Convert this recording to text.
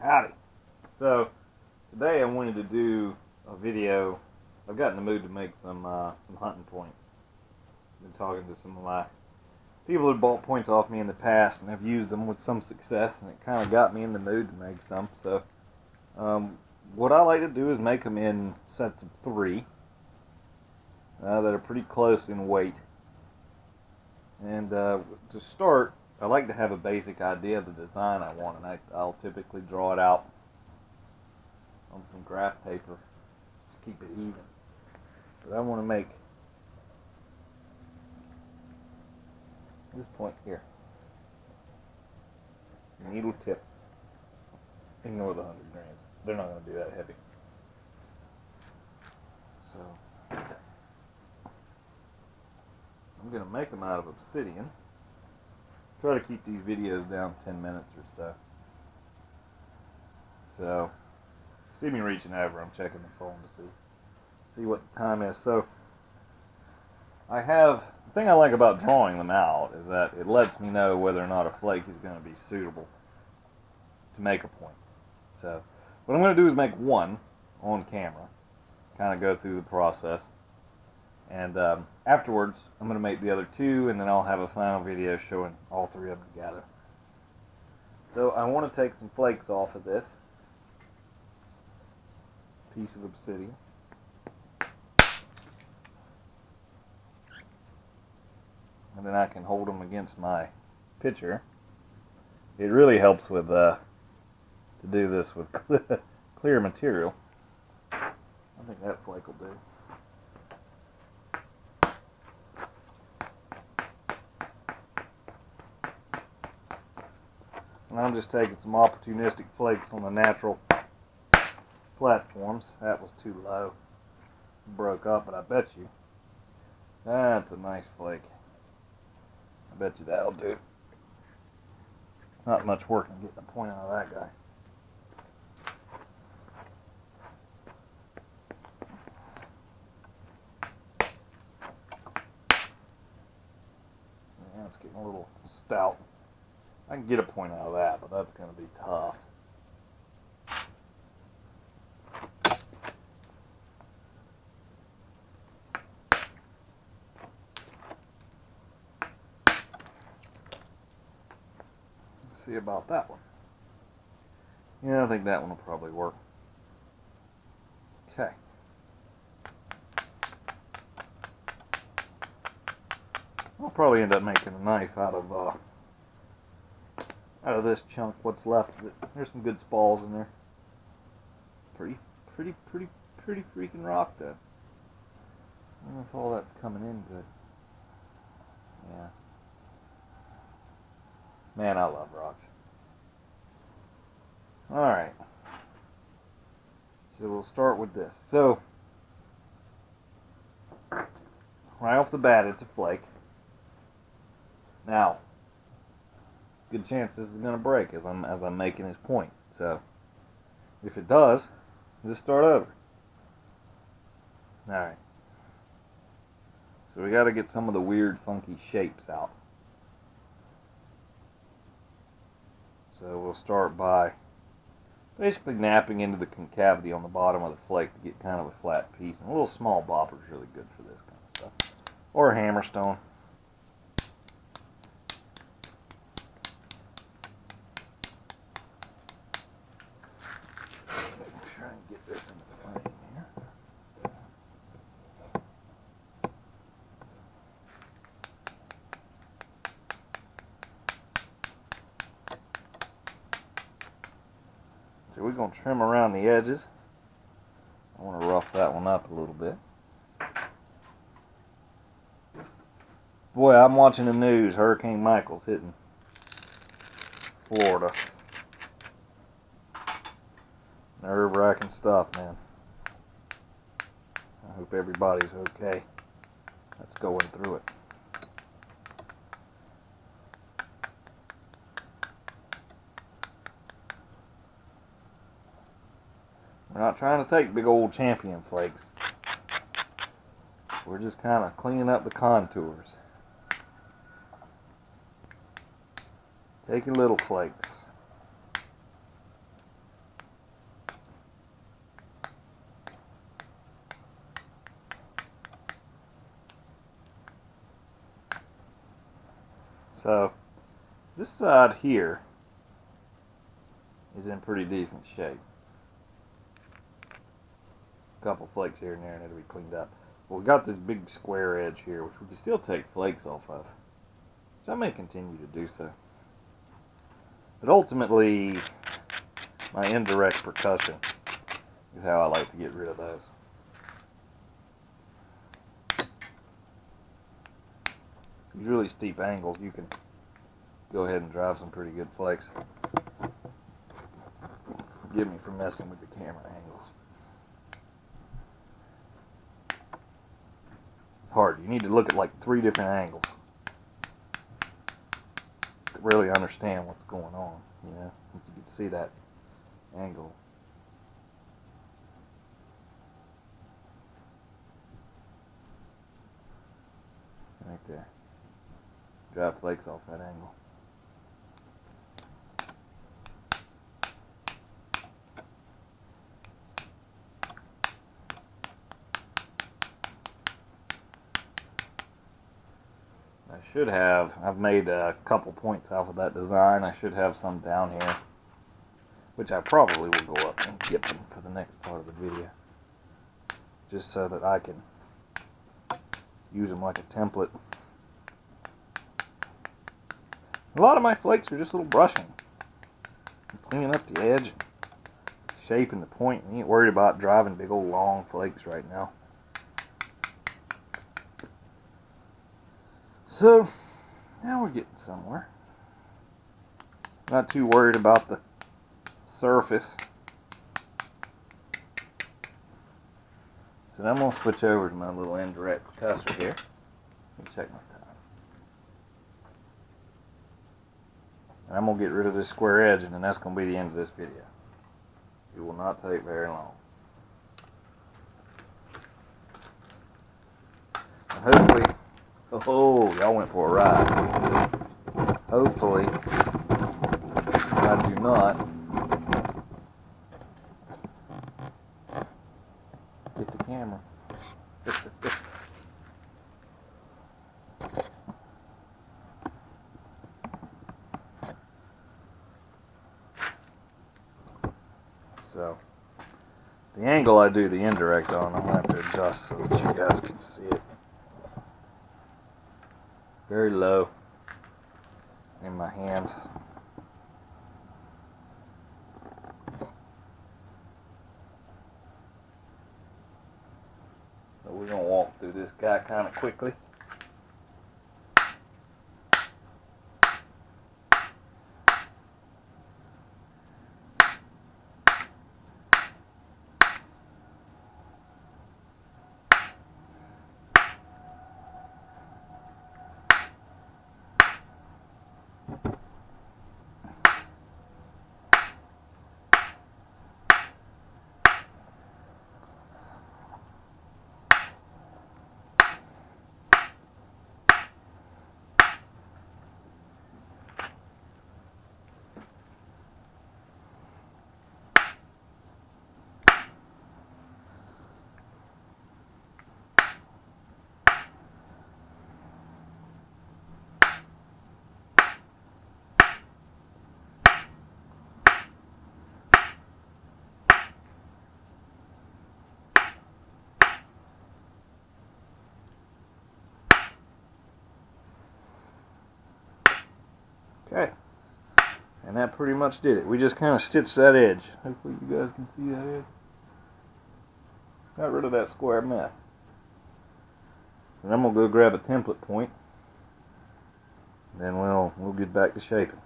Howdy. So today I wanted to do a video. I've got in the mood to make some hunting points. I've been talking to some of my people who bought points off me in the past and have used them with some success, and it kind of got me in the mood to make some. So what I like to do is make them in sets of 3 that are pretty close in weight. And to start, I like to have a basic idea of the design I want, and I'll typically draw it out on some graph paper just to keep it even. But I want to make this point here. Needle tip. Ignore the 100 grains. They're not going to be that heavy. So I'm going to make them out of obsidian. Try to keep these videos down 10 minutes or so. So, see me reaching over, I'm checking the phone to see what the time is. So, the thing I like about drawing them out is that it lets me know whether or not a flake is going to be suitable to make a point. So, what I'm going to do is make one on camera, kind of go through the process. And afterwards, I'm going to make the other 2, and then I'll have a final video showing all 3 of them together. So I want to take some flakes off of this piece of obsidian. And then I can hold them against my picture. It really helps with to do this with clear material. I think that flake will do. And I'm just taking some opportunistic flakes on the natural platforms. That was too low. Broke up, but I bet you that's a nice flake. I bet you that'll do. Not much work in getting a point out of that guy. Yeah, it's getting a little stout. I can get a point out of that, but that's going to be tough. Let's see about that one. Yeah, I think that one will probably work. Okay. I'll probably end up making a knife out of this chunk, what's left of it. There's some good spalls in there. Pretty freaking rock though. I don't know if all that's coming in good. Yeah. Man, I love rocks. Alright. So we'll start with this. So, right off the bat, it's a flake. Now, good chance this is going to break as I'm making this point. So, if it does, just start over. Alright. So we got to get some of the weird, funky shapes out. So we'll start by basically napping into the concavity on the bottom of the flake to get kind of a flat piece. And a little small bopper is really good for this kind of stuff. Or a hammerstone. So we're going to trim around the edges. I want to rough that one up a little bit. Boy, I'm watching the news. Hurricane Michael's hitting Florida. Nerve-wracking stuff, man. I hope everybody's okay that's going through it. We're not trying to take big old champion flakes. We're just kind of cleaning up the contours. Taking little flakes. So this side here is in pretty decent shape. A couple flakes here and there and it'll be cleaned up. Well, we got this big square edge here, which we can still take flakes off of. So I may continue to do so. But ultimately, my indirect percussion is how I like to get rid of those. These really steep angles, you can go ahead and drive some pretty good flakes. Forgive me for messing with the camera angles. It's hard. You need to look at like 3 different angles to really understand what's going on. You know, if you can see that angle. Right there. Drive flakes off that angle. I've made a couple points off of that design. I should have some down here, which I probably will go up and get them for the next part of the video, just so that I can use them like a template. A lot of my flakes are just little brushing, cleaning up the edge, shaping the point. You ain't worried about driving big old long flakes right now. So now we're getting somewhere. Not too worried about the surface. So now I'm going to switch over to my little indirect percussor here. Let me check my time. And I'm going to get rid of this square edge, and then that's going to be the end of this video. It will not take very long. And hopefully, oh, y'all went for a ride. Hopefully, I do not get the camera. So, the angle I do the indirect on, I'm going to have to adjust so that you guys can see it. Very low in my hands. So we're going to walk through this guy kind of quickly. Okay, and that pretty much did it. We just kind of stitched that edge. Hopefully you guys can see that edge. Got rid of that square mess. And I'm going to go grab a template point. Then we'll get back to shaping.